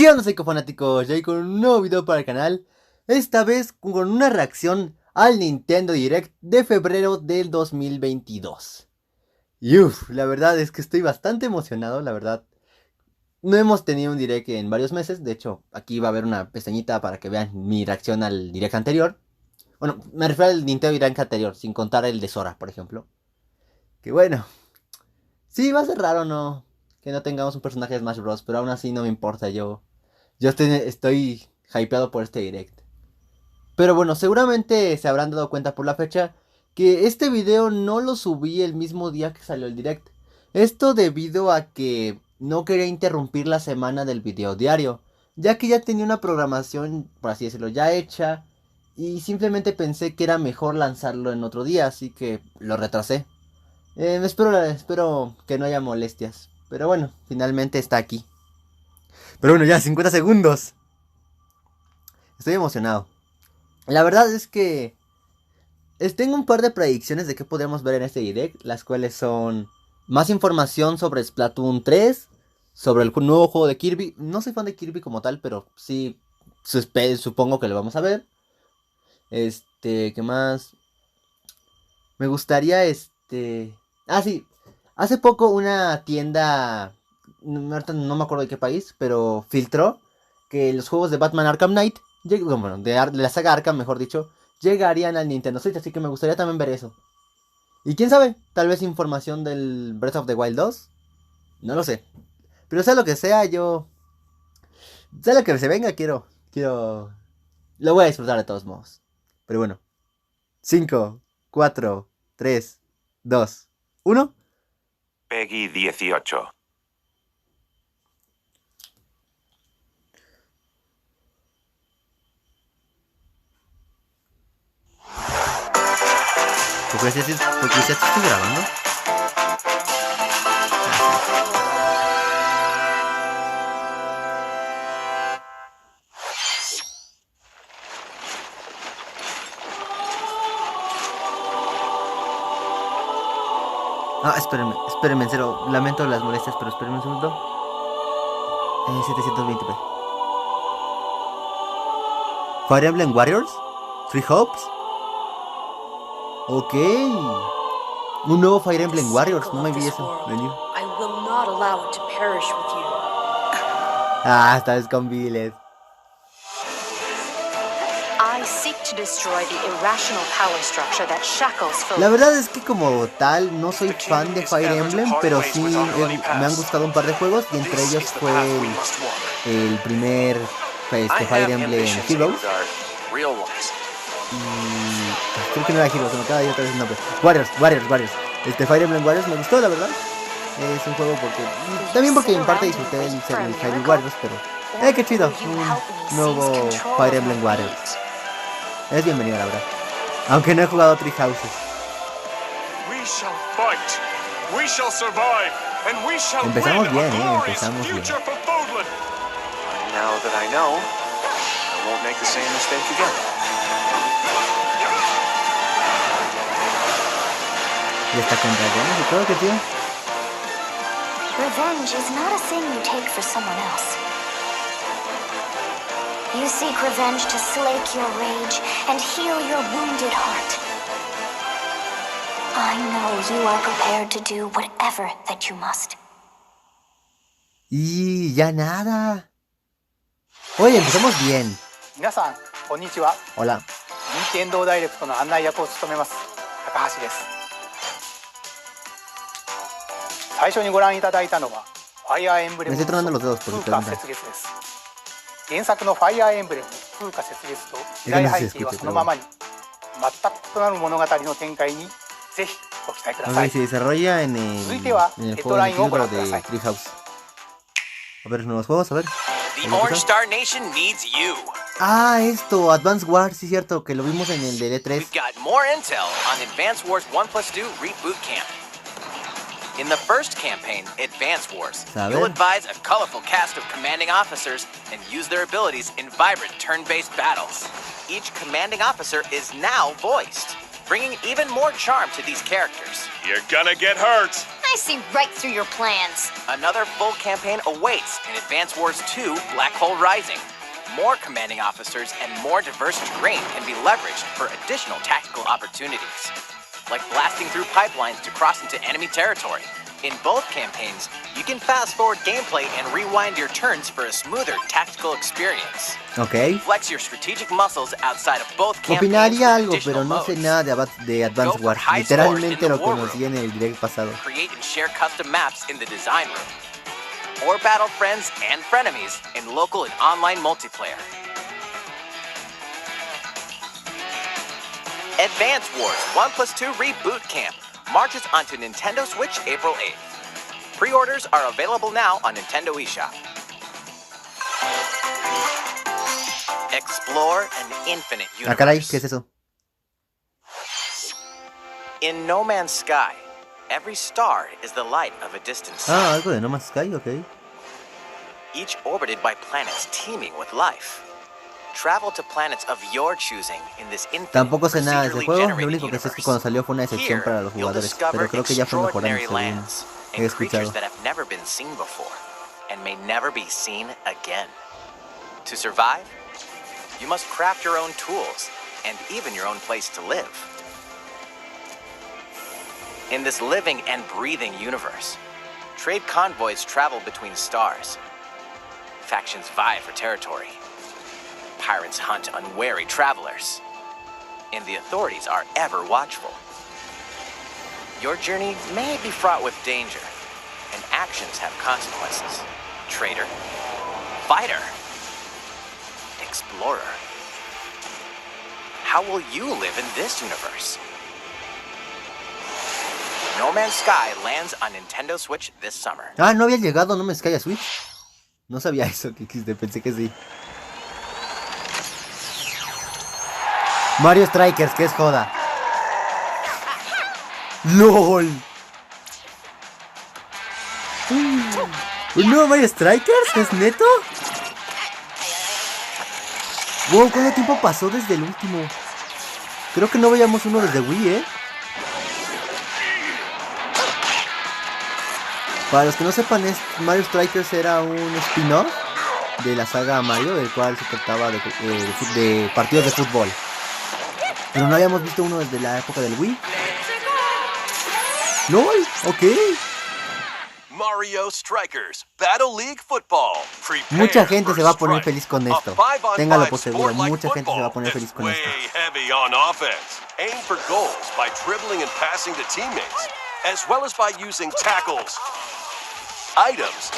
¿Qué onda, psicofanáticos? Ya con un nuevo video para el canal. Esta vez con una reacción al Nintendo Direct de febrero del 2022. Y la verdad es que estoy bastante emocionado, la verdad. No hemos tenido un Direct en varios meses. De hecho, aquí va a haber una pestañita para que vean mi reacción al Direct anterior. Bueno, me refiero al Nintendo Direct anterior, sin contar el de Sora, por ejemplo. Que bueno, sí, va a ser raro, ¿no? Que no tengamos un personaje de Smash Bros. Pero aún así no me importa, yo estoy hypeado por este direct. Pero bueno, seguramente se habrán dado cuenta por la fecha que este video no lo subí el mismo día que salió el direct. Esto debido a que no quería interrumpir la semana del video diario, ya que ya tenía una programación, por así decirlo, ya hecha. Y simplemente pensé que era mejor lanzarlo en otro día, así que lo retrasé. Espero que no haya molestias. Pero bueno, finalmente está aquí. Pero bueno, ya 50 segundos. Estoy emocionado. La verdad es que tengo un par de predicciones de qué podríamos ver en este direct, las cuales son más información sobre Splatoon 3, sobre el nuevo juego de Kirby. No soy fan de Kirby como tal, pero sí supongo que lo vamos a ver. ¿Qué más? Me gustaría sí. Hace poco una tienda, ahorita no me acuerdo de qué país, pero filtró que los juegos de Batman Arkham Knight, bueno, de la saga Arkham, mejor dicho, llegarían al Nintendo Switch, así que me gustaría también ver eso. Y quién sabe, tal vez información del Breath of the Wild 2, no lo sé. Pero sea lo que sea, sea lo que se venga, lo voy a disfrutar de todos modos. Pero bueno, 5, 4, 3, 2, 1. Peggy 18. ¿Por qué ya te estoy grabando? Espérenme, en serio, lamento las molestias, pero espérenme un segundo. 720p. Fire Emblem Warriors? Three Hopes? Ok. Un nuevo Fire Emblem Warriors, no me vi eso venir. Esta vez con Village. La verdad es que como tal no soy fan de Fire Emblem, pero sí me han gustado un par de juegos y entre ellos fue el primer Fire Emblem Heroes. Y creo que no era Heroes, se me acaba de ir otra vez el nombre. Warriors. Fire Emblem Warriors me gustó, la verdad. Es un juego también porque en parte disfruté el Hyrule Warriors, pero qué chido, un nuevo Fire Emblem Warriors. Es bienvenido, la verdad. Aunque no he jugado Three Houses. Empezamos bien, empezamos bien. Y está con dragones y todo, ¿qué tío? Revenge is not a thing you take for someone else. You seek revenge to slake your rage and heal your wounded heart. I know you are prepared to do whatever that you must. Y ya nada. Oye, empezamos bien. Hola. Nintendo Direct の案内役を務めます高橋です。最初にご覧いただいたのはファイアーエンブレムの風化雪月です。原作のファイアーエンブレム風化雪月と時代背景はそのままに全く異なる物語の展開にぜひご期待ください。続いてはヘッドラインをご覧ください。A ver, nuevos juegos, a ver. The Orange Star Nation needs you. Esto, Advance Wars, sí cierto, que lo vimos en el de E3. We've got more intel on Advance Wars 1+2 Reboot Camp. In the first campaign, Advance Wars, you'll advise a colorful cast of commanding officers and use their abilities in vibrant turn-based battles. Each commanding officer is now voiced, bringing even more charm to these characters. You're gonna get hurt. I see right through your plans. Another full campaign awaits in Advance Wars 2 Black Hole Rising. More commanding officers and more diverse terrain can be leveraged for additional tactical opportunities, like blasting through pipelines to cross into enemy territory. In both campaigns, you can fast-forward gameplay and rewind your turns for a smoother tactical experience. Okay. Flex your strategic muscles outside of both campaigns. Opinaría algo, pero no sé nada de Advance Wars. Literalmente lo conocí en el direct pasado. Create and share custom maps in the design room. Or battle friends and frenemies in local and online multiplayer. Advance Wars 1+2 Reboot Camp marches onto Nintendo Switch April 8th. Pre-orders are available now on Nintendo eShop. Explore an infinite universe. Ah, caray, ¿qué es eso? In No Man's Sky, every star is the light of a distant sun. Ah, algo de No Man's Sky, ok. Each orbited by planets teeming with life. Travel to planets of your choosing in this infinite, Tampoco sé nada de ese procedurally juego, lo generated único que sé es que cuando salió fue una decepción Here, para los you'll jugadores, discover pero creo que ya fue mejorando extraordinary según lands he and creatures escuchado. that have never been seen before and may never be seen again. To survive, you must craft your own tools and even your own place to live. In this living and breathing universe, trade convoys travel between stars. Factions vie for territory. Pirates hunt unwary travelers. And the authorities are ever watchful. Your journey may be fraught with danger, and actions have consequences. Traitor, fighter, explorer. How will you live in this universe? No Man's Sky lands on Nintendo Switch this summer. Ah, no había llegado No Man's Sky a Switch. No sabía eso, que pensé que sí. Mario Strikers, que es joda. LOL. ¿Un nuevo Mario Strikers? ¿Es neto? Wow, ¿cuánto tiempo pasó desde el último? Creo que no veíamos uno desde Wii, Para los que no sepan, Mario Strikers era un spin-off de la saga Mario, del cual se trataba de partidos de fútbol. Pero no habíamos visto uno desde la época del Wii. ¡Lol! Ok. Mario Strikers Battle League Football. Mucha gente se va a poner feliz con esto. Téngalo por seguro, mucha gente se va a poner feliz con esto. Heavy on offense. Aim for goals by dribbling and passing to teammates, as well as by using tackles, items,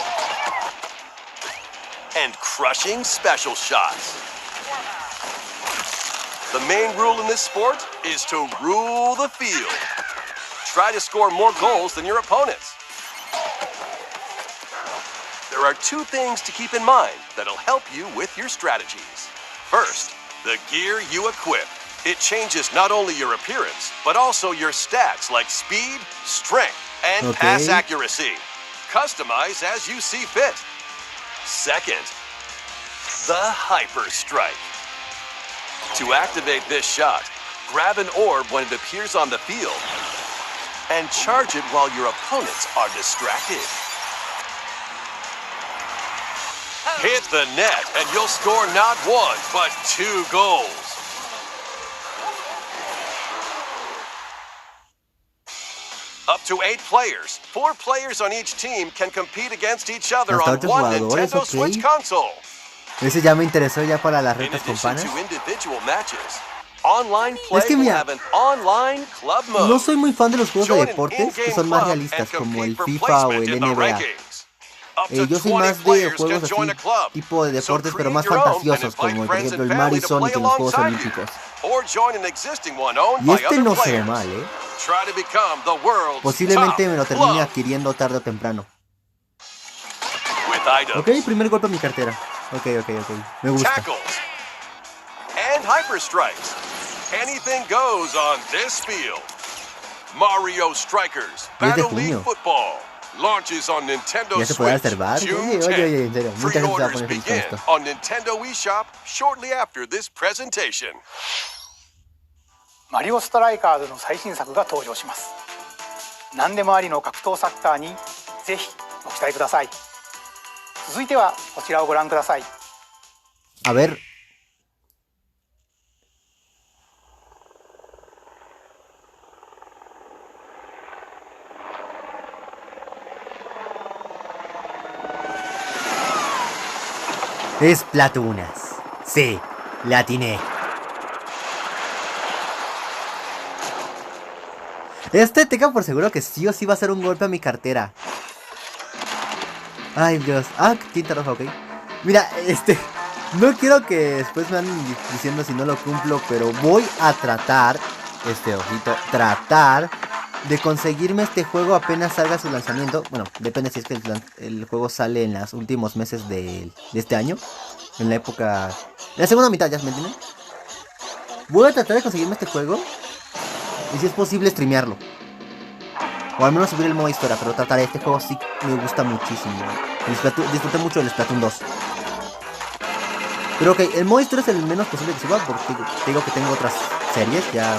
and crushing special shots. The main rule in this sport is to rule the field. Try to score more goals than your opponents. There are two things to keep in mind that'll help you with your strategies. First, the gear you equip. It changes not only your appearance, but also your stats like speed, strength, and pass accuracy. Customize as you see fit. Second, the Hyper Strike. To activate this shot, grab an orb when it appears on the field, and charge it while your opponents are distracted. Hit the net, and you'll score not one, but 2 goals. Up to 8 players. 4 players on each team can compete against each other on one Nintendo Switch console. Ese ya me interesó ya para las retas con panas. Es que mira, no soy muy fan de los juegos de deportes que son más realistas, como el FIFA o el NBA. Yo soy más de juegos así, tipo de deportes, pero más fantasiosos, como por ejemplo el Mario y Sonic en los Juegos Olímpicos. Y este no se ve mal, Posiblemente me lo termine adquiriendo tarde o temprano. Ok, primer golpe a mi cartera. Ok, me gusta. And hyper strikes. Anything goes on this field. Mario Strikers Battle League Football launches on Nintendo ¿Ya se puede Switch observar? June 10th. Oye, en serio, mucha gente se va a Pre-orders poner feliz con begin esto. on Nintendo eShop shortly after this presentation. マリオストライカーズの最新作が登場します何でもありの格闘サッカーにぜひご期待ください。続いてはこちらをご覧ください。A ver. Esplatunas. Sí, la atiné. Tenga por seguro que sí o sí va a ser un golpe a mi cartera. Ay, Dios. Ah, tinta roja, ok. Mira, no quiero que después me anden diciendo si no lo cumplo, pero voy a tratar, ojito, tratar de conseguirme este juego apenas salga su lanzamiento. Bueno, depende si es que el juego sale en los últimos meses de este año. En la época... En la segunda mitad, ¿ya me entienden? Voy a tratar de conseguirme este juego. Y si es posible, streamearlo. O al menos subir el modo historia, pero trataré. Este juego sí me gusta muchísimo. Disfruté mucho del Splatoon 2. Pero ok, el modo historia es el menos posible que suba, porque te digo que tengo otras series ya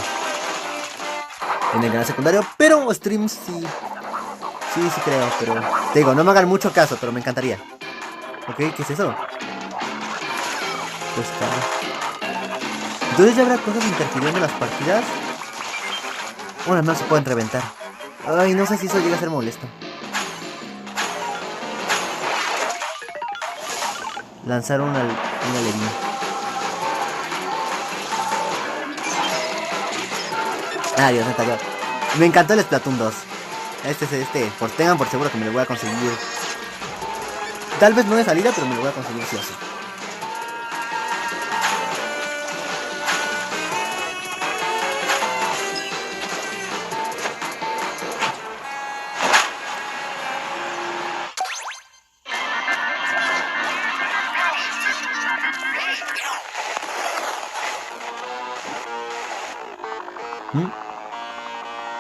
en el canal secundario. Pero streams sí creo, pero... Te digo, no me hagan mucho caso, pero me encantaría. Ok, ¿qué es eso? Pues claro. Entonces ya habrá cosas interfiriendo en las partidas. Bueno, no se pueden reventar. Ay, no sé si eso llega a ser molesto. Lanzar una línea. Ah, Dios, neta, yo. Me encantó el Splatoon 2. Tengan por seguro que me lo voy a conseguir. Tal vez no de salida, pero me lo voy a conseguir sí o sí.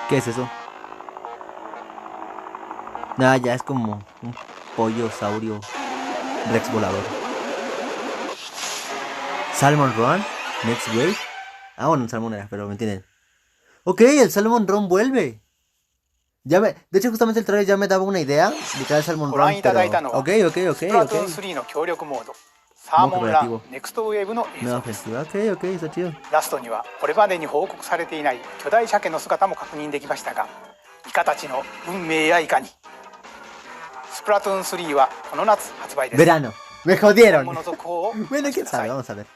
¿Qué es eso? Nada, ya es como un pollo saurio Rex volador. Salmon Run, Next Wave. Ah, bueno, un salmón era, pero me entienden. Ok, el Salmon Run vuelve. De hecho, justamente el trailer ya me daba una idea de cada Salmon Run, pero... Ok. Modo cooperativo. Nueva ofensiva. Ok, está chido. ラストにはこれまでに報告されていない巨大鮭の姿も確認できましたが、イカたちの運命やいかに。スプラトゥーン3はこの夏発売です。Verano. Me jodieron. 今後の続報を Bueno, quién sabe, vamos a ver.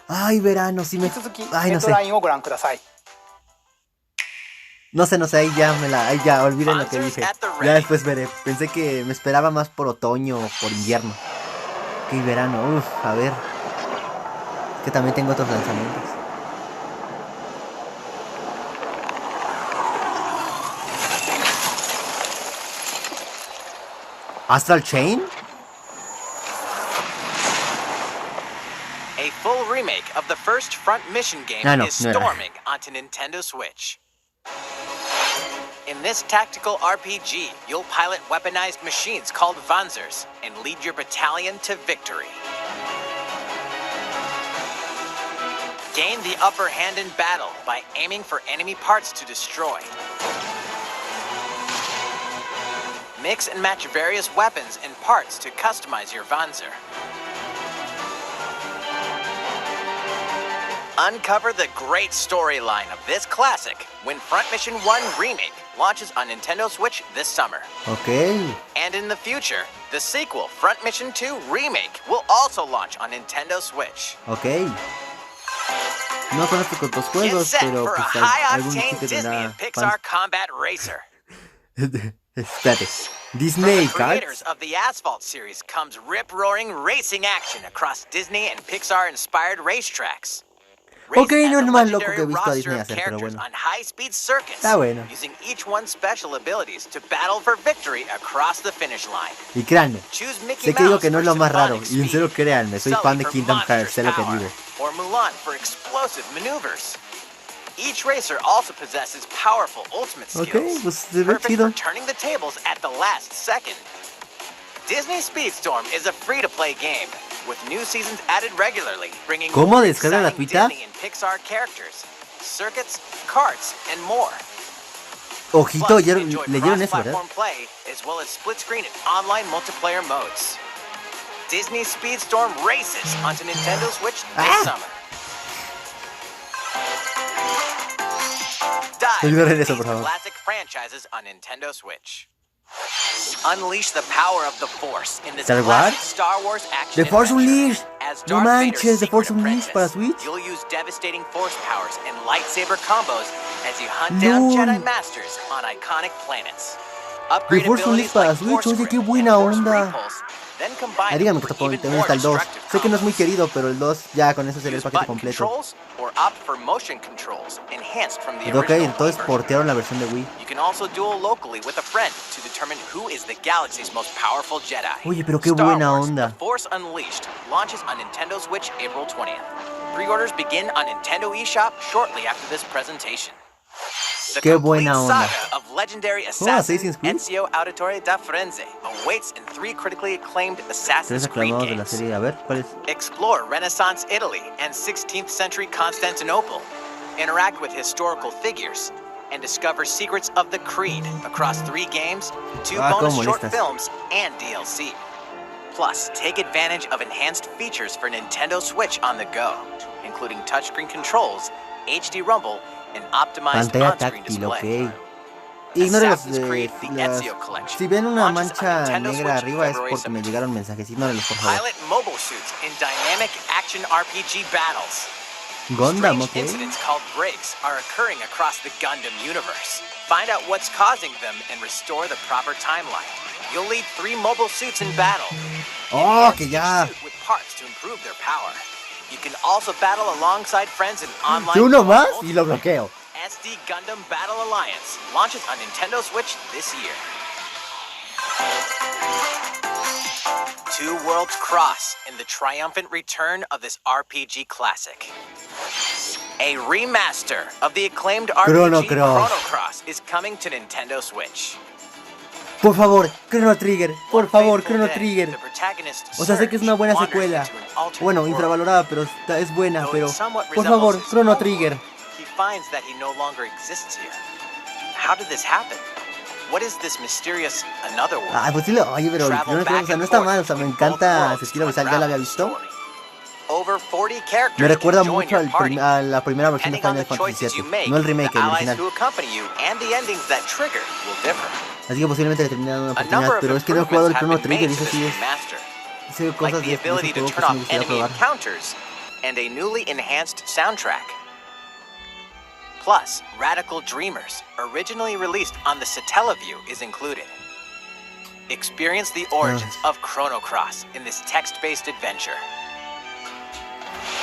Ay, verano, sí me... 引き続きヘ Ay, ッ no ド sé. ラインをご覧ください。No sé, ahí ya, olviden lo que dije. Ya después veré. Pensé que me esperaba más por otoño o por invierno. Ok, verano, a ver. Es que también tengo otros lanzamientos. ¿Astral Chain? A full remake of the first Front Mission game is storming onto Nintendo Switch. In this tactical RPG, you'll pilot weaponized machines called Vanzers and lead your battalion to victory. Gain the upper hand in battle by aiming for enemy parts to destroy. Mix and match various weapons and parts to customize your Vanzer. Uncover the great storyline of this classic when Front Mission 1 Remake launches on Nintendo Switch this summer. Okay. And in the future, the sequel, Front Mission 2 Remake, will also launch on Nintendo Switch. Okay. No conozco con los Get juegos, set pero for a pues algún high-octane que Disney tendrá and Pixar combat racer. Espérate. From Disney the creators Cards. of the Asphalt series comes rip-roaring racing action across Disney and Pixar-inspired racetracks. Ok, Race no as es a lo más loco legendary que he visto a roster Disney of hacer, pero characters bueno. on high-speed circuits, Está bueno. using each one's special abilities to battle for victory across the finish line. Y créanme, Choose Mickey sé que digo Mouse que no es for lo más raro, symphonic y en serio speed, créanme, soy Sully fan de for Kingdom Hearts, sé lo que monstrous digo. power, or Mulan for explosive maneuvers. Each racer also possesses powerful ultimate skills, Ok, pues se ve perfect chido. for turning the tables at the last second. Disney Speedstorm is a free-to-play game with new seasons added regularly, bringing ¿Cómo? more ¿Descarga exciting gratuita? Disney and Pixar characters, circuits, karts, and more. Ojito, Plus, ya enjoy leyeron eso, ¿verdad? cross-platform play, as well as split-screen and online multiplayer modes. Disney Speedstorm races onto Nintendo Switch this summer. Dive into these classic franchises on Nintendo Switch. Unleash the power of the Force in this classic Star Wars action The Force adventure. Unleashed. As No Darth manches, Vader's The Force secret Unleashed para apprentice, Switch. you'll use devastating Force powers and lightsaber combos as you hunt down Jedi Masters on iconic planets. Upgrade Force Unleashed para Switch, oye, qué buena onda. Ah, dígame que también está el 2. Sé que no es muy querido, pero el 2 ya con eso sería el paquete completo. Ok, entonces portearon la versión de Wii. Oye, pero qué buena onda. Force Unleashed launches on Nintendo Switch April 20th. Pre-orders begin on Nintendo eShop shortly after this presentation. Qué buena onda. Of legendary assassin Ezio Auditore da Firenze awaits in 3 critically acclaimed Assassin's Creed games. De la serie. A ver, ¿cuál es? Explore Renaissance Italy and 16th century Constantinople. Interact with historical figures and discover secrets of the Creed across 3 games, 2 bonus short films, and DLC. Plus, take advantage of enhanced features for Nintendo Switch on the go, including touchscreen controls, HD Rumble, and optimized on-screen display. Ignore si ven una mancha negra arriba es porque me llegaron mensajes. Ignórenlos, por favor. Pilot mobile suits in dynamic action RPG battles. Gundam, Strange incidents called breaks are occurring across the Gundam universe. Find out what's causing them and restore the proper timeline. You'll lead 3 mobile suits in battle. Oh, que ya. With parts to improve their power. You can also battle alongside friends in online. Uno más y lo bloqueo. SD Gundam Battle Alliance launches on Nintendo Switch this year. 2 worlds cross in the triumphant return of this RPG classic. A remaster of the acclaimed RPG Chrono Cross is coming to Nintendo Switch. Por favor, Chrono Trigger. Por favor, Chrono Trigger. O sea, sé que es una buena secuela. Bueno, infravalorada, pero es buena, pero... Por favor, Chrono Trigger. He finds that he no longer exists here. How did this happen? What is this mysterious another world? Ah, pues sí, oye, pero o sea, no está mal, o sea, me encanta ese estilo visual, ya lo había visto. Me recuerda mucho a la primera versión de Final Fantasy VII, no el remake, el original. Así que posiblemente le termine dando una oportunidad, pero es que no he jugado el Chrono Trigger y eso sí es... Hice cosas de ese juego que sí me gustaría probar. And a newly enhanced soundtrack. Plus, Radical Dreamers, originally released on the Satellaview, is included. Experience the origins of Chrono Cross in this text-based adventure.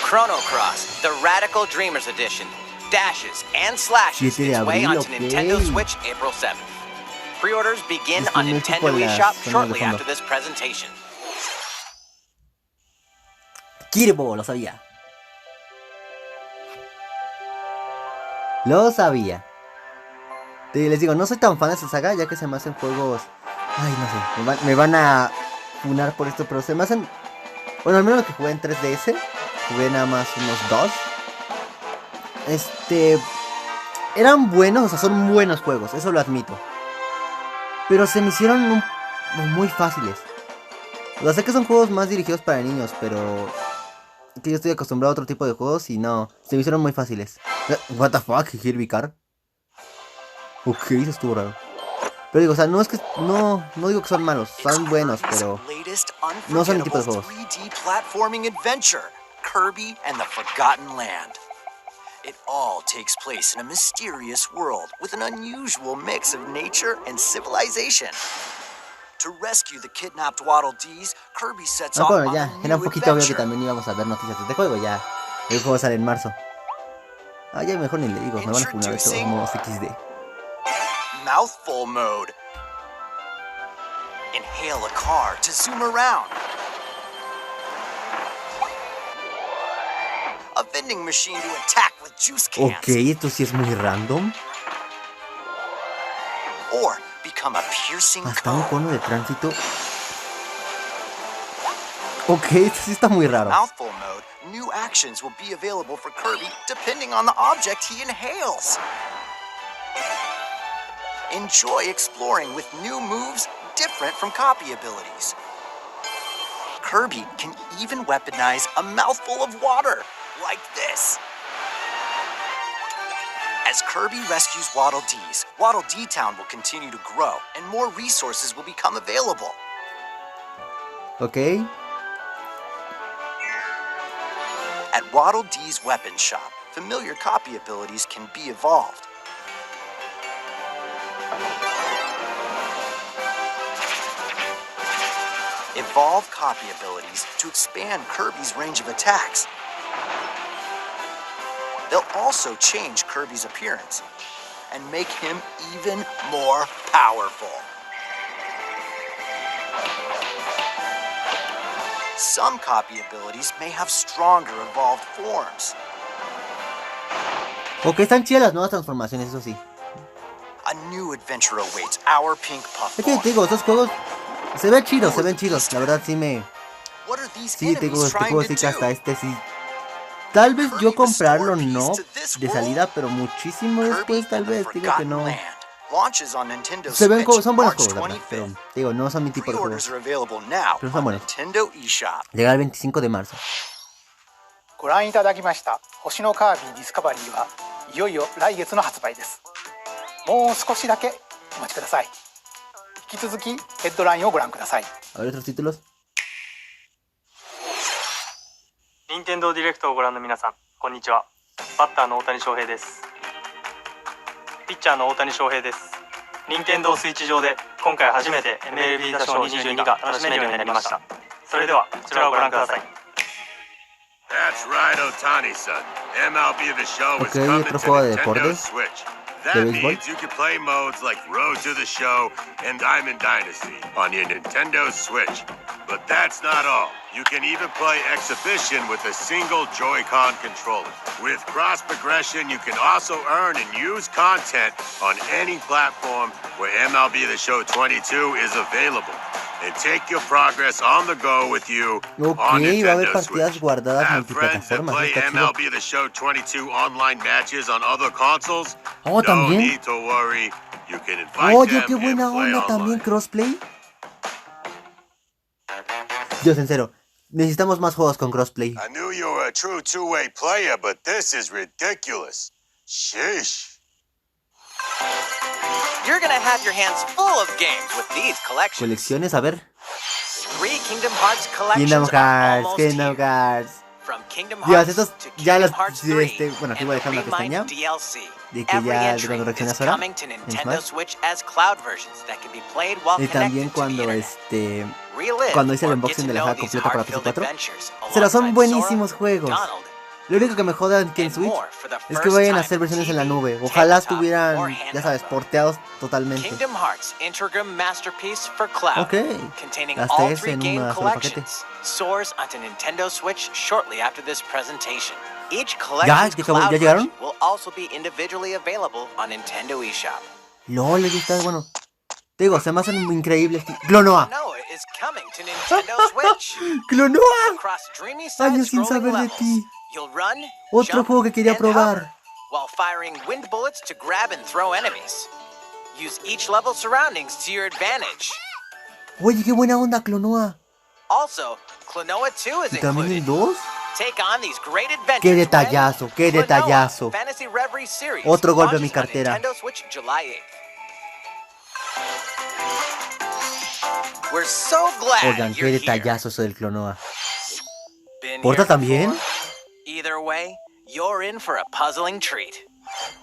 Chrono Cross, the Radical Dreamers Edition, dashes and slashes its way onto Nintendo Switch April 7th. Pre-orders begin on Nintendo eShop shortly after this presentation. Kirby, lo sabía. Lo sabía. Les digo, no soy tan fan de esta saga, ya que se me hacen juegos... Ay, no sé, me van a funar por esto, pero se me hacen... Bueno, al menos lo que jugué en 3DS, jugué nada más unos 2. Eran buenos, o sea, son buenos juegos, eso lo admito. Pero se me hicieron muy fáciles. O sea, sé que son juegos más dirigidos para niños, pero... que yo estoy acostumbrado a otro tipo de juegos y no, se me hicieron muy fáciles. What the fuck, Kirby Car. Ok, eso estuvo raro. Pero digo, o sea, no es que no digo que son malos, son buenos, pero no son el tipo de juegos. 3D platforming adventure, Kirby and the Forgotten Land. It all takes place in a mysterious world with an unusual mix of nature and civilization. To rescue the kidnapped Waddle Dees, Kirby sets off on ya, a era un new poquito obvio que adventure. también íbamos a ver noticias de este juego, ya. El juego sale en marzo. Ah, ya mejor ni le digo, me van a funar esto como XD. Mouthful mode. Inhale a car to zoom around. A vending machine to attack with juice cans. Ok, esto sí es muy random. Or become a piercing Hasta un cone. cono de tránsito. Ok, esto sí está muy raro. Mouthful mode. New actions will be available for Kirby depending on the object he inhales. Enjoy exploring with new moves different from copy abilities. Kirby can even weaponize a mouthful of water, like this. As Kirby rescues Waddle Dees, Waddle Dee Town will continue to grow, and more resources will become available. Okay. At Waddle Dee's weapon shop, familiar copy abilities can be evolved. Evolve copy abilities to expand Kirby's range of attacks. They'll also change Kirby's appearance and make him even more powerful. Some copy abilities may have stronger evolved forms. Ok, están chidas las nuevas transformaciones, eso sí. A new adventure awaits our pink puff. Es que te digo, estos juegos se ven chidos, la verdad sí me... Sí, te puedo decir que hasta este sí. Tal vez yo comprarlo no de salida, pero muchísimo después tal vez, digo que no. Se ven como, son buenos juegos, ¿verdad? Pero digo, no son mi tipo de juegos. Pero son buenos. Llega el 25 de marzo. ご覧いただきました星のカービィディスカバリーはいよいよ来月の発売です。もう少しだけお待ちください。引き続きヘッドラインをご覧ください。A ver otros títulos. 任天堂ディレクトをご覧の皆さん、こんにちは。バッターの大谷翔平です。ピッチャーの大谷翔平です。任天堂スイッチ上で今回初めて MLB 打賞22が楽しめるようになりました。それではこちらをご覧ください。That's right, Otani-san. MLB The Show is Ok, coming otro to juego de Nintendo deportes. Switch. ¿De That béisbol? means you can play modes like Road to the Show and Diamond Dynasty on your Nintendo Switch. But that's not all. You can even play Exhibition with a single Joy-Con controller. With cross progression, you can also earn and use content on any platform where MLB The Show 22 is available. And take your progress on the go with you on Ok, va a haber Nintendo partidas Switch. guardadas Have friends that multiplataformas, play está chido. MLB The Show 22 online matches on other consoles? Oh, No ¿también? need to worry. You can invite Oye, them qué buena and play onda, también online. crossplay. Dios, en serio, necesitamos más juegos con crossplay. I knew you were a true two-way player, but this is ridiculous. Sheesh. You're gonna have your hands full of games with these collections. Colecciones, a ver. 3 Kingdom Hearts collections Kingdom are Hearts, almost Kingdom here. Hearts. From Kingdom Dios, Hearts estos to ya Kingdom las... Hearts 3 bueno, aquí and voy a the dejar una pestaña. Remind DLC. De que Every ya entry cuando is reaccionas ahora coming to en Nintendo Smash. Switch as cloud versions that can be played while Y también connected to the cuando internet. Relive cuando hice el or unboxing get to de la know saga these completa para heart-filled PS4. adventures Pero son alongside buenísimos Sora, juegos. Donald, Lo único que me joda aquí en and Switch more for the es que first vayan a time hacer in versiones en la TV, nube. Ojalá tabletop, or estuvieran, ya handheld sabes, mode. porteados totalmente. Kingdom Hearts Integrum Masterpiece for Cloud, Ok. containing Hasta all ese 3 en game un solo paquete. collections, soars onto Nintendo Switch shortly after this presentation. Each ¿Ya? collection's ¿Ya cloud llegaron? version will also be individually available on Nintendo eShop. LOL, está bueno. Te digo, se me hacen increíbles. Klonoa. Klonoa is coming to Nintendo Switch. Klonoa. Across dreamy Años sin side-scrolling saber de levels, ti. you'll run, Otro jump, juego que quería and probar. hover, while firing wind bullets to grab and throw enemies. Use each level's surroundings to your advantage. Oye, qué buena onda, Klonoa. Also, Klonoa 2 is ¿Y también included. el 2? Take on these great adventures. Qué detallazo, qué when detallazo. Klonoa Fantasy Reverie Series Otro golpe a mi launches on cartera. Nintendo Switch July 8th. We're so glad Oigan, you're qué here. detallazo eso del Klonoa. Been ¿Portal here también? before? Either way, you're in for a puzzling treat.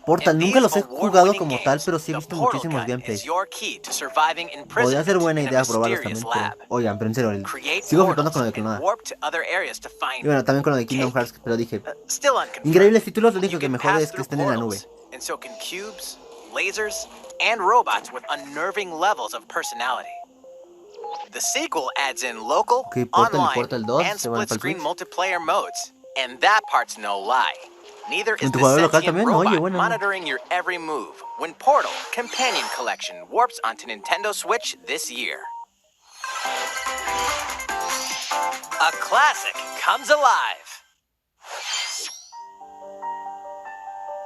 Portal, In nunca los he these jugado award-winning como tal, games, pero sí he the visto Portal muchísimos Gun gameplays. is your key to surviving Podría ser imprisonment buena in a idea probarlos mysterious también, lab. pero... Oigan, pero en serio, Create sigo flipando portals con lo de and Klonoa. warp to other areas to find Y bueno, también con lo de Kingdom cake. Hearts, pero dije... Still unconfirmed. Increíbles títulos, lo único You que can me jode pass es que through estén en la nube. portals, and so can cubes, lasers, and robots with unnerving levels of personality. The sequel adds in local, Ok, Portal y online, Portal 2 and se van para el split-screen Switch. multiplayer modes, and that part's no lie. Neither is the Multijugador local sentient también, robot oye, bueno. monitoring your every move when Portal Companion Collection warps onto Nintendo Switch this year. A classic comes alive.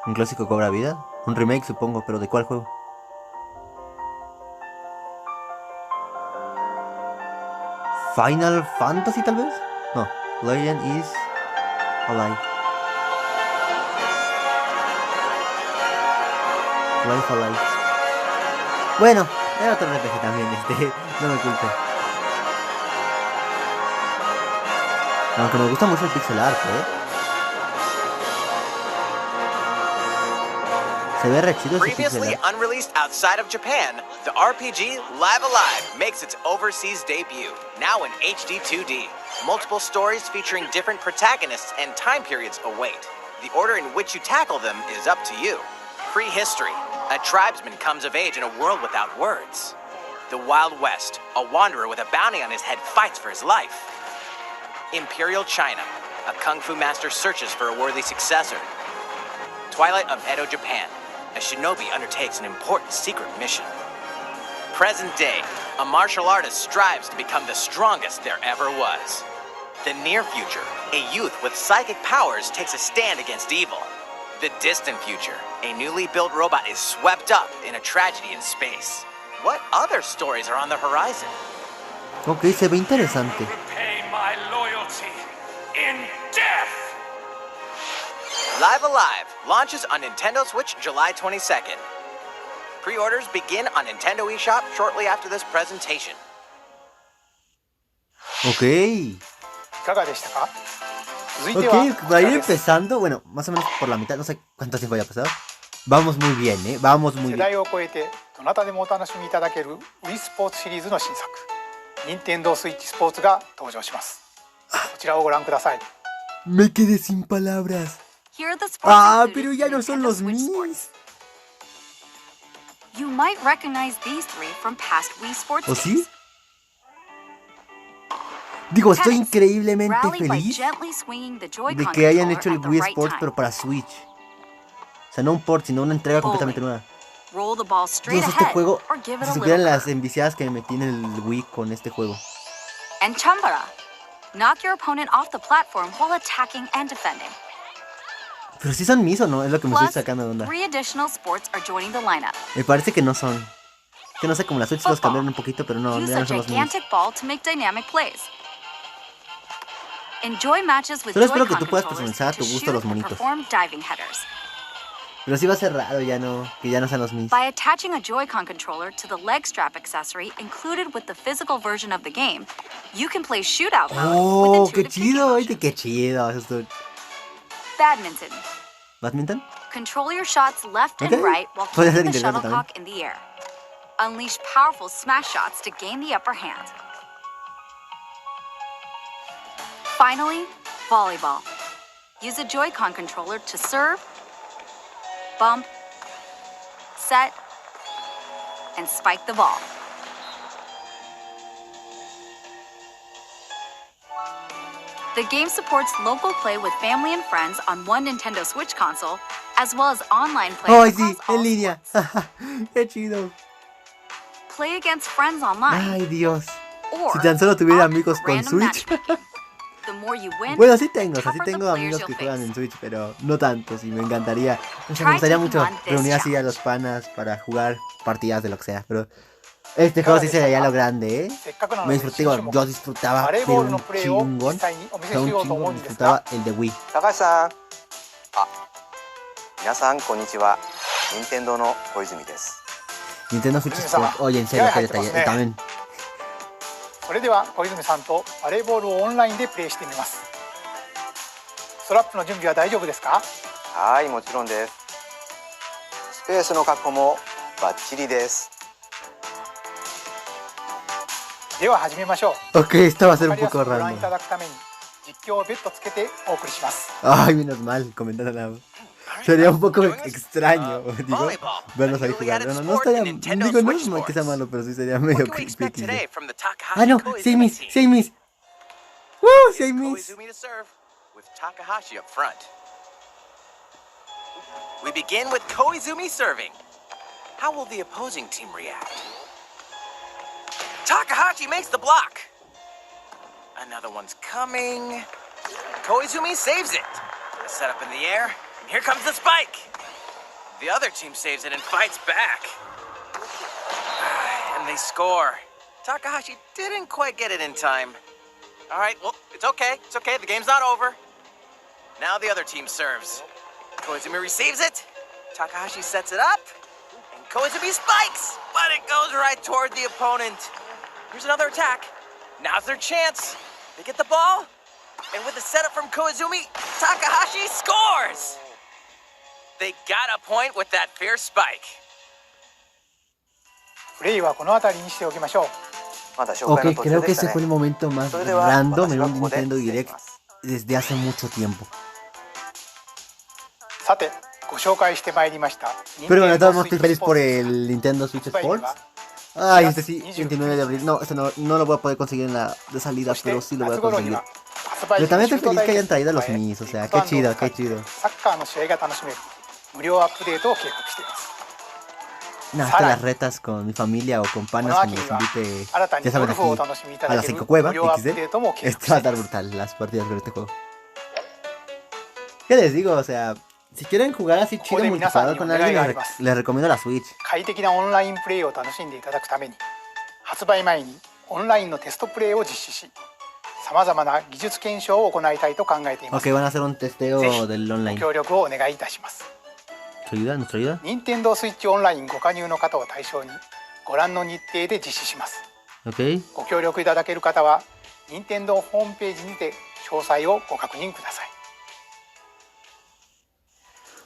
¿Un clásico cobra vida? Un remake, supongo, pero ¿de cuál juego? Final Fantasy tal vez. No, Legend is Alive. Life Alive. Bueno, era otro RPG también, no me culpe. Aunque me gusta mucho el pixel art, Se ve re chido ese pixel Previously art. unreleased outside of Japan, the RPG Live Alive makes its overseas debut, now in HD 2D. Multiple stories featuring different protagonists and time periods await. The order in which you tackle them is up to you. Prehistory. A tribesman comes of age in a world without words. The Wild West. A wanderer with a bounty on his head fights for his life. Imperial China. A kung fu master searches for a worthy successor. Twilight of Edo, Japan. A shinobi undertakes an important secret mission. Present day. A martial artist strives to become the strongest there ever was. The near future. A youth with psychic powers takes a stand against evil. The distant future. A newly built robot is swept up in a tragedy in space. What other stories are on the horizon? Ok, se ve interesante. Repay my loyalty in death. Live Alive launches on Nintendo Switch July 22nd. Pre-orders begin on Nintendo eShop shortly after this presentation. Ok. いかがでしたか？続いては Ok, para ir empezando, bueno, más o menos por la mitad, no sé cuánto tiempo haya pasado. Vamos muy bien, vamos muy 世 bien. 代を超えてどなたでもお楽しみいただける Wii スポーツシリーズの新作任天堂スイッチスポーツが登場します。こちらをご覧ください。 Me quedé sin palabras. Here are the sports Ah, included pero in ya no son Nintendo los Switch mis. Sports. You might recognize these three from past Wii Sports ¿O games. sí? Digo, estoy Tennis. increíblemente Rally by feliz gently swinging the de Joy-Con que hayan controller hecho el at the Wii right Sports, time. pero para Switch. O sea, no un port, sino una entrega completamente nueva. Roll the ball straight Dios, este ahead juego, or give it si a supieran little las curve. enviciadas que me metí en el Wii con este juego. And Chambara. Knock your opponent off the platform while attacking and defending. Pero sí son mis o no, es lo que me estoy Plus, sacando de onda. 3 additional sports are joining the lineup. Me parece que no son. Que no sé, como la Switch los cambiaron un poquito, pero no, Use ya a no son los míos. gigantic ball to make dynamic plays. Enjoy matches with Solo espero que Joy-Con tú puedas controllers personalizar a tu to gusto shoot los and monitos. perform diving headers. Pero sí va a ser raro ya no, que ya no sean los mis. By attaching a Joy-Con controller to the leg strap accessory included with the physical version of the game, you can play shootout mode Oh, with qué intuitive kicking chido, motions. qué chido. Eso es... Badminton. ¿Badminton? Control your shots left Okay. and right while Puede ser keeping the interesante shuttlecock in the air. Unleash powerful smash shots to gain the upper hand. Finally, volleyball. Use a Joy-Con controller to serve, bump, set, and spike the ball. The game supports local play with family and friends on one Nintendo Switch console, as well as online play Ay, across sí, all en línea. sports. Qué chido. Play against friends online, Ay, Dios. or Si tan solo tuviera opt amigos for con random Switch. matchmaking. The more you win, Bueno, sí tengo, the o sea, sí tougher the tengo players amigos you'll que juegan face. en Switch, pero no tantos y me encantaría. O sea, Try me gustaría taking mucho on this reunir así a challenge. los panas para jugar partidas de lo que sea, pero este juego sí se veía lo grande,せっかくなのMeでdisfruté, 新種目 yo disfrutaba, バレーpero ボールのunプレーを実 chingón. 際にお見 O せ sea, し un ようと思う chingo んですが disfrutaba el de Wii. 高橋さん、皆さんこんにちは。任天堂の小泉です。 Nintendo Switch Sports, oye, en serio, qué detalle. También. それでは小泉さんとバレーボールをオンラインでプレーしてみます。ストラップの準備は大丈夫ですか？はい、もちろんです。スペースの確保もバッチリです。では始めましょう。 Ok, esto va a ser わ un かりやすく poco ご覧い random. ただくために実況を別途つけてお送りします。 Ay, menos mal, comentando la voz. Sería un poco extraño, digo, volleyball, verlos a ahí newly jugar. added No, no sport estaría, in Nintendo digo, no Switch es mal que sea Sports. malo, pero sí sería What medio can we expect creepy. today from the Takahashi Ah, no, Koizumi sí hay mis, team? sí hay mis. Sí hay It's mis. Koizumi to serve, with Takahashi up front. We begin with Koizumi serving. How will the opposing team react? Takahashi makes the block. Another one's coming. Koizumi saves it. Set up in the air, and here comes the spike. The other team saves it and fights back. And they score. Takahashi didn't quite get it in time. Alright, well, it's okay. It's okay. The game's not over. Now the other team serves. Koizumi receives it. Takahashi sets it up. And Koizumi spikes. But it goes right toward the opponent. Here's another attack. Now's their chance. They get the ball. And with the setup from Koizumi, Takahashi scores! They got a point with that fierce spike. プレイはこの辺りにしておきましょう。 Ok, creo que ese fue el momento más random en un Nintendo Direct desde hace mucho tiempo. さて、ご紹介してまいりました。 Pero bueno, todos estoy feliz por el Nintendo Switch Sports. Ay, este sí, 29 de abril. No, este no lo voy a poder conseguir en la de salida, pero sí lo voy a conseguir. Pero también estoy feliz que hayan traído a los Mis, o sea, qué chido, qué chido. サッカーの試合が楽しめる無料アップデートを計画しています。 No, hasta las retas con mi familia o con panas como los invite, ya saben, aquí a las 5 cuevas XD. Esto va a estar brutal, las partidas con este juego. ¿Qué les digo? O sea, si quieren jugar así chido multijugador con alguien, les recomiendo la Switch. 快適なオンラインプレイを楽しんでいただくために、発売前にオンラインのテストプレイを実施し、さまざまな技術検証を行いたいと考えています。 Ok, van a hacer un testeo del online. ご協力をお願いいたします。 ¿Nuestra ayuda? Nintendo Switch オンラインご加入の方を対象にご覧の日程で実施します。 Ok. ご協力いただける方は Nintendo ホームページにて詳細をご確認ください。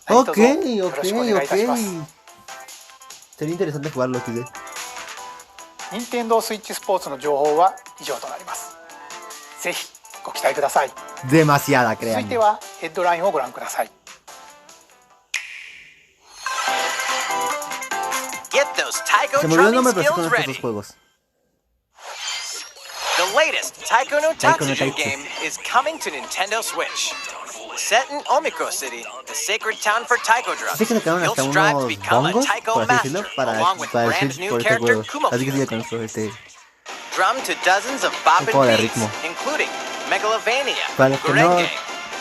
Ok, ok. Sería interesante jugarlo, XD. Nintendo Switch Sports の情報は以上となります。ぜひご期待ください。 Demasiada, 続い créanme. てはヘッドラインをご覧ください。 Get those Taiko Se me olvidó el drumming nombre, pero sí skills conozco estos ready. juegos. The latest Taiko no Taiko no Tatsujin Taiko. game is coming to Nintendo Switch. Set in Omiko City, the sacred town for taiko drums, Así que sacaron you'll hasta strive to unos become a bongos, taiko por así decirlo, master, para along with el brand Switch new por este character juego. Kumo. Así que sí, ya conozco este. Drum to dozens of bop Un juego de and ritmo. beats, including Megalovania, Para los que no... Gurenge,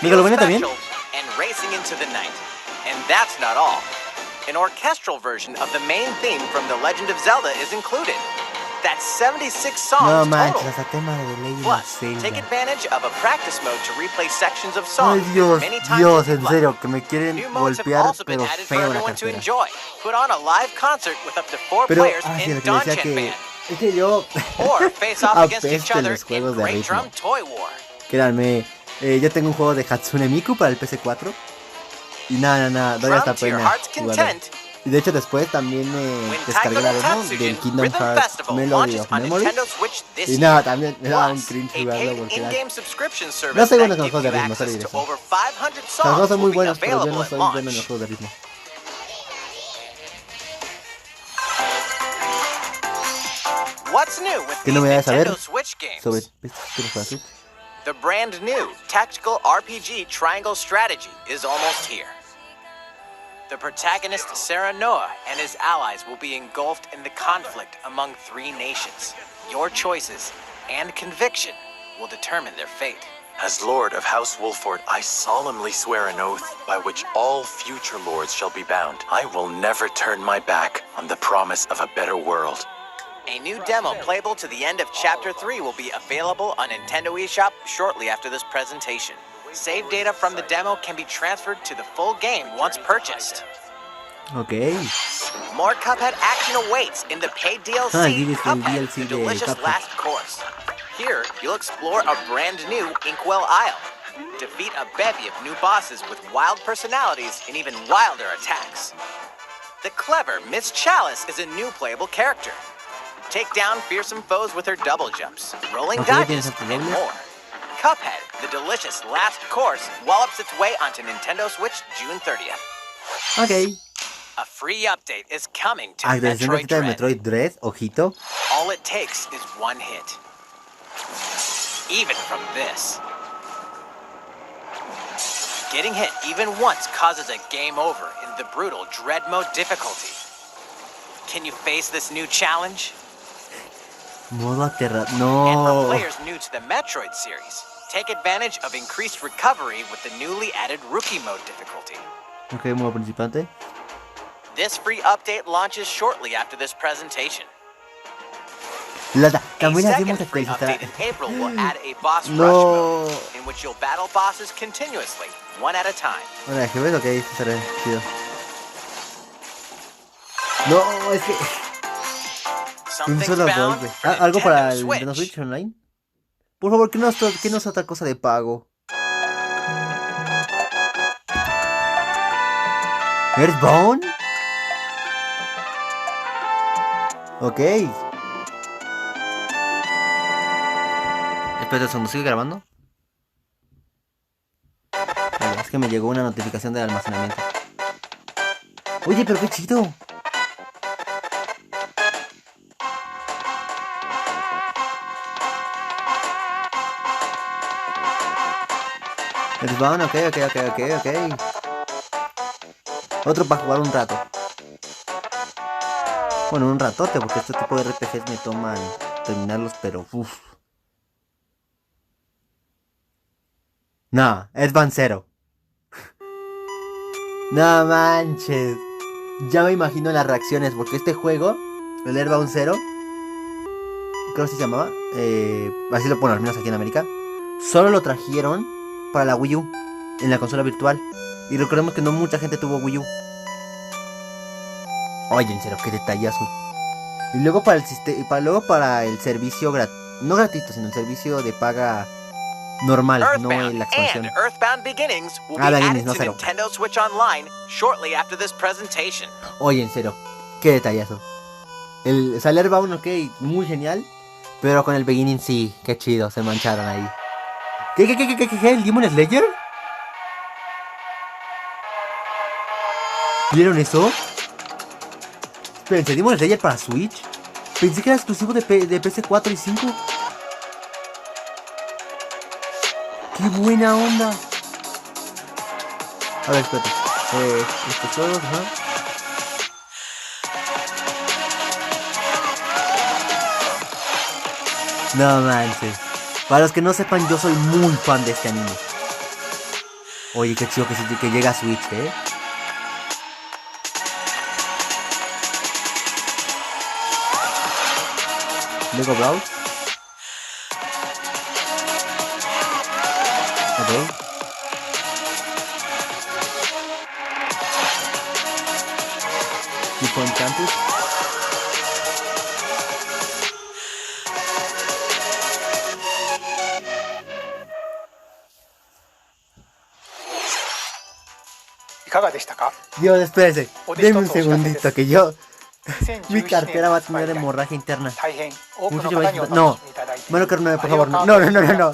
¿Megalovania Feel también? Special, and Racing into the Night. And that's not all. An orchestral version of the main theme from The Legend of Zelda is included. That's 76 songs No total. manches, hasta tema de Legend of Plus, take Zelda. advantage of a practice mode to replay sections of Ay, songs Dios, many times Dios, as you'd en like. serio, que me quieren New modes have golpear, also been pero added for feo en la everyone to cartera. enjoy. Put on a live concert with up to 4 Pero, players sí, in lo que decía Donchan que... Band. Es que yo... Or face off against each apesto en other los in juegos de Great ritmo. Drum Toy War. Créanme, yo tengo un juego de Hatsune Miku para el PC4. Y nada, doy hasta Drum to your pena heart's jugarlo. content. Y de hecho después también When descargué Taiko la no demo Tatsujin del Kingdom Rhythm Hearts Festival Melody launches of on Memory. Nintendo Switch this Y year. nada, también me daba un Plus, cringe a jugarlo paid porque era... in-game subscription service No soy bueno that con los gives juegos de you ritmo, access sorry, to eso. over 500 Los songs juegos son muy will be buenos, pero yo available no at soy bueno en los launch. juegos de ritmo. What's new with ¿Qué these novedades a ver Nintendo Switch games? sobre estos para Switch? The brand new tactical RPG Triangle Strategy is almost here. The protagonist Sarah Noah and his allies will be engulfed in the conflict among 3 nations. Your choices and conviction will determine their fate. As Lord of House Wolford, I solemnly swear an oath by which all future lords shall be bound. I will never turn my back on the promise of a better world. A new demo playable to the end of Chapter 3 will be available on Nintendo eShop shortly after this presentation. Save data from the demo can be transferred to the full game once purchased. Ok. More Cuphead action awaits in the paid DLC, el Cuphead, DLC the de delicious Cuphead. last course. Here, you'll explore a brand new Inkwell Isle. Defeat a bevy of new bosses with wild personalities and even wilder attacks. The clever Miss Chalice is a new playable character. Take down fearsome foes with her double jumps, rolling dodges, and more. Cuphead, the delicious last course, wallops its way onto Nintendo Switch June 30th. Ok. A free update is coming to Actualización Metroid gratuita de Dread. Metroid Dread, ojito. All it takes is one hit. Even from this. Getting hit even once causes a game over in the brutal Dread Mode difficulty. Can you face this new challenge? Modo aterrador. And for No. players new to the Metroid series, take advantage of increased recovery with the newly added Rookie Mode difficulty. Ok, modo principante. This free update launches shortly after this presentation. También A hacemos second free update in April will add a boss rush No. mode, in which you'll battle bosses continuously, one at a time. Bueno, ¿qué ves? Ok, esto será chido. No, es que... Un Something's solo bound golpe. for ¿Algo para el Nintendo Nintendo Switch. Switch Online? Por favor, que no es otra cosa de pago. ¿Earthbound? Ok. Espera un segundo, ¿sigue grabando? Vale, es que me llegó una notificación del almacenamiento. Oye, pero qué chido. Earthbound, ok. Otro para jugar un rato. Bueno, un ratote, porque este tipo de RPGs me toman terminarlos, pero uff. No, Earthbound 0. No manches. Ya me imagino las reacciones, porque este juego, el Earthbound 0, creo que se llamaba, así lo ponen al menos aquí en América, solo lo trajeron para la Wii U, en la consola virtual. Y recordemos que no mucha gente tuvo Wii U. Oye, en serio, qué detallazo. Y luego para el servicio no gratuito, sino el servicio de paga normal, no Earthbound la expansión. and Earthbound Beginnings will be Beginnings, added no to cero. Nintendo Switch Online shortly after this presentation. Oye, en serio, qué detallazo. El Earthbound, ok, muy genial. Pero con el Beginning sí, qué chido, se mancharon ahí. ¿Qué? ¿El Demon Slayer? ¿Vieron eso? Espérense, ¿Demon Slayer para Switch? Pensé que era exclusivo de PS4 y 5. ¡Qué buena onda! A ver, espérate. Estos juegos, ajá. No manches. Para los que no sepan, yo soy muy fan de este anime. Oye, qué chido que llega a Switch, Lego Brawl. Ok. Tipo en campus. Dios, espérese. Deme un segundito que yo... Mi cartera va a tener hemorragia interna. No, Mario Kart 9, por favor. No.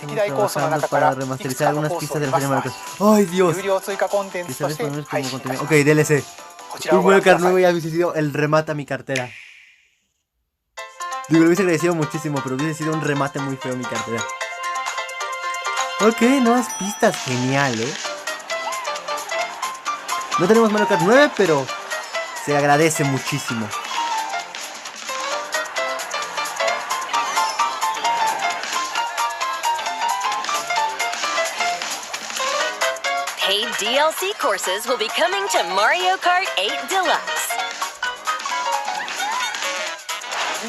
Estamos trabajando para remasterizar algunas pistas de la serie Mario Kart. ¡Ay, Dios! Ok, DLC. Un Mario Kart 9 ya hubiese sido el remate a mi cartera. Digo, lo hubiese agradecido muchísimo, pero hubiese sido un remate muy feo a mi cartera. Ok, nuevas pistas. Genial, No tenemos Mario Kart 9, pero se agradece muchísimo. Paid DLC courses will be coming to Mario Kart 8 Deluxe.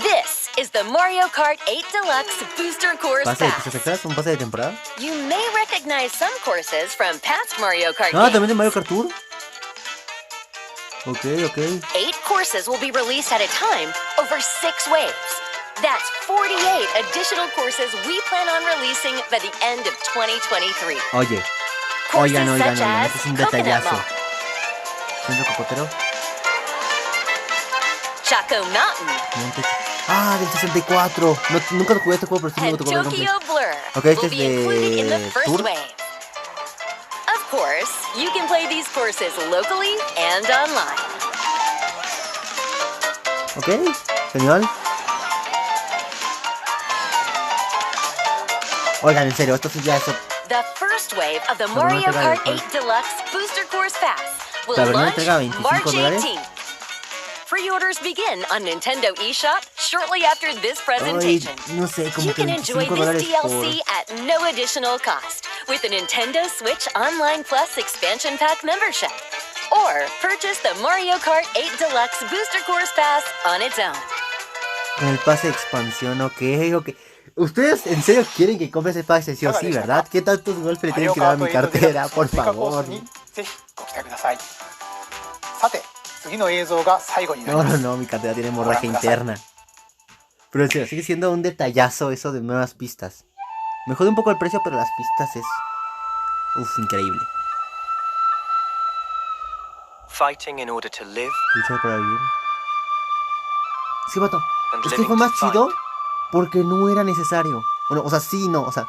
This is the Mario Kart 8 Deluxe Booster Course ¿Pase de Pass. pistas extras? ¿Un pase de temporada? You may recognize some courses from past Mario Kart Ah, games. ¿también de Mario Kart Tour? Ok. 8 courses will be released at a time over 6 waves. That's 48 additional courses we plan on releasing by the end of 2023. Oigan, such este as es un Coconut detallazo. Mall, Centro Cocotero. Choco Mountain, Ah, del 64. Nunca jugué este juego, pero sí me and tocó ver Tokyo Blur Ok, este will es be included in the de first Tour. wave. Of course, you can play these courses locally and online. Ok, genial. Oigan, en serio, esto sí ya es... The first wave of the Pero no Mario entrega Kart el 8 Deluxe Booster Course Pass will La verdad launch entrega $25. March 18th. Pre-orders begin on Nintendo eShop shortly after this Ay, presentation. no sé, como You que can enjoy $25 this DLC at no additional cost with a Nintendo Switch Online Plus Expansion Pack membership. Or purchase the Mario Kart 8 Deluxe Booster Course Pass on its own. Con el pase de expansión, ok. Ustedes en serio quieren que compre ese pase sí o sí, ¿verdad? ¿Qué tantos golpes le tienen que dar a mi cartera? Por favor. No, mi cartera tiene hemorragia interna. Pero en serio, sigue siendo un detallazo eso de nuevas pistas. Me jode un poco el precio, pero las pistas es... increíble. Fighting in order to live. Luchar para vivir. Sí, vato. Es que fue más chido porque no era necesario. Bueno, o sea, sí, no, o sea...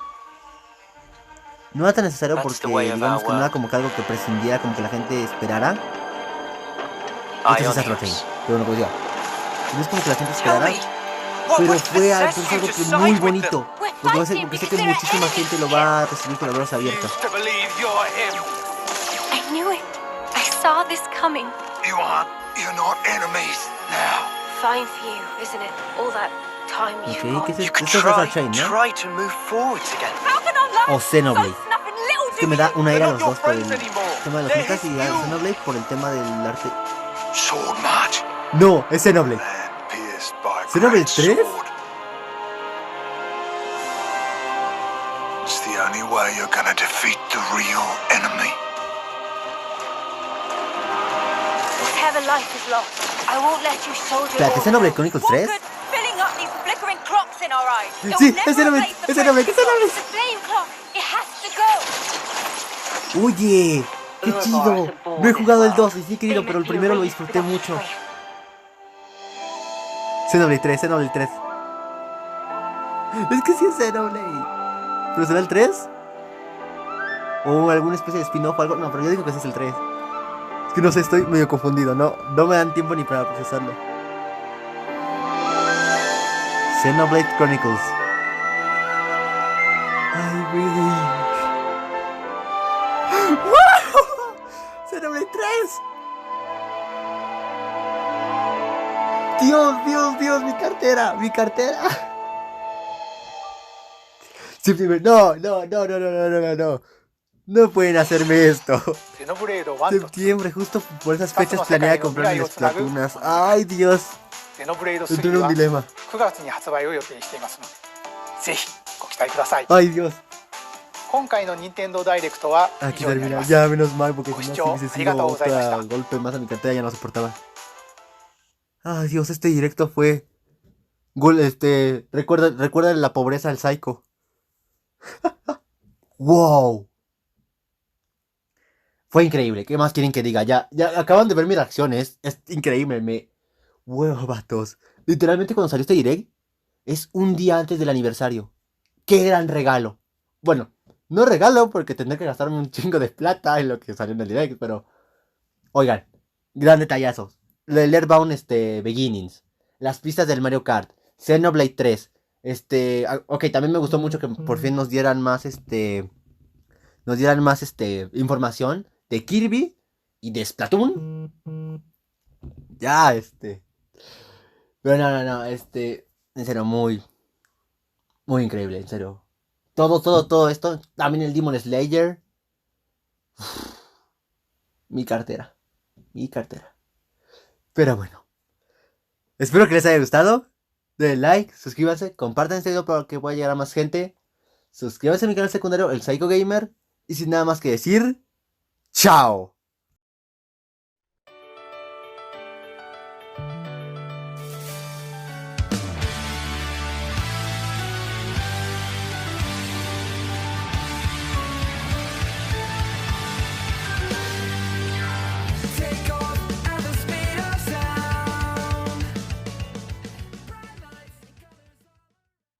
No era tan necesario porque, digamos que no era como que algo que prescindiera, como que la gente esperara. Esto sí es otro chain, pero no podía. No es como que la gente esperara, pero fue algo que muy bonito. Porque sé que muchísima gente lo va a recibir con los brazos abiertos. I knew it. I saw this coming. You're not enemies now. Fine for you, isn't it? All that time you've got. ¿Qué es esto? Esto es otro chain, ¿no? Try to move forwards again. O Xenoblade. Es que me da una ira a los dos por el tema de los metas y a Xenoblade por el tema del arte. Sword match. No, es Xenoblade. ¿Xenoblade 3? It's the only way you're gonna defeat the real enemy. Whatever life is lost, I won't let you soldier. Espérate, ¿Xenoblade Chronicles 3? Filling up these flickering clocks in our eyes. Sí, es Xenoblade, es Xenoblade, es Xenoblade. The flame clock, it has to go. Oye, qué chido. No he jugado el 2 y sí he querido, pero el primero lo disfruté mucho. Xenoblade 3, Xenoblade 3. Es que sí es Xenoblade. ¿Pero será el 3? ¿O alguna especie de spin-off o algo? No, pero yo digo que sí es el 3. Es que no sé, estoy medio confundido. No me dan tiempo ni para procesarlo. Xenoblade Chronicles. Ay, güey. ¡Wow! Xenoblade 3. Dios, mi cartera. No. No pueden hacerme esto. Septiembre, justo por esas fechas planeaba comprar mis platunas. Ay, Dios. Entré en un dilema. Ay, Dios. Aquí termina. Ya, menos mal, porque si no, si hubiese sido otro golpe más a mi cartera, ya no soportaba. Ay, Dios, este directo fue... Recuerda la pobreza del Psycho. ¡Wow! Fue increíble. ¿Qué más quieren que diga? Ya acaban de ver mis reacciones. Es increíble. ¡Wow, vatos! Literalmente cuando salió este direct, es un día antes del aniversario. ¡Qué gran regalo! Bueno, no regalo porque tendré que gastarme un chingo de plata en lo que salió en el direct, pero... Oigan, gran detallazos. El Airbound Beginnings. Las pistas del Mario Kart. Xenoblade 3. Ok, también me gustó mucho que por fin nos dieran más información de Kirby y de Splatoon. Ya, Pero no, en serio, muy increíble, en serio. Todo esto, también el Demon Slayer. Mi cartera. Pero bueno. Espero que les haya gustado. Denle like, suscríbanse, compartan este video para que pueda llegar a más gente. Suscríbanse a mi canal secundario, el Psycho Gamer. Y sin nada más que decir, ¡chao!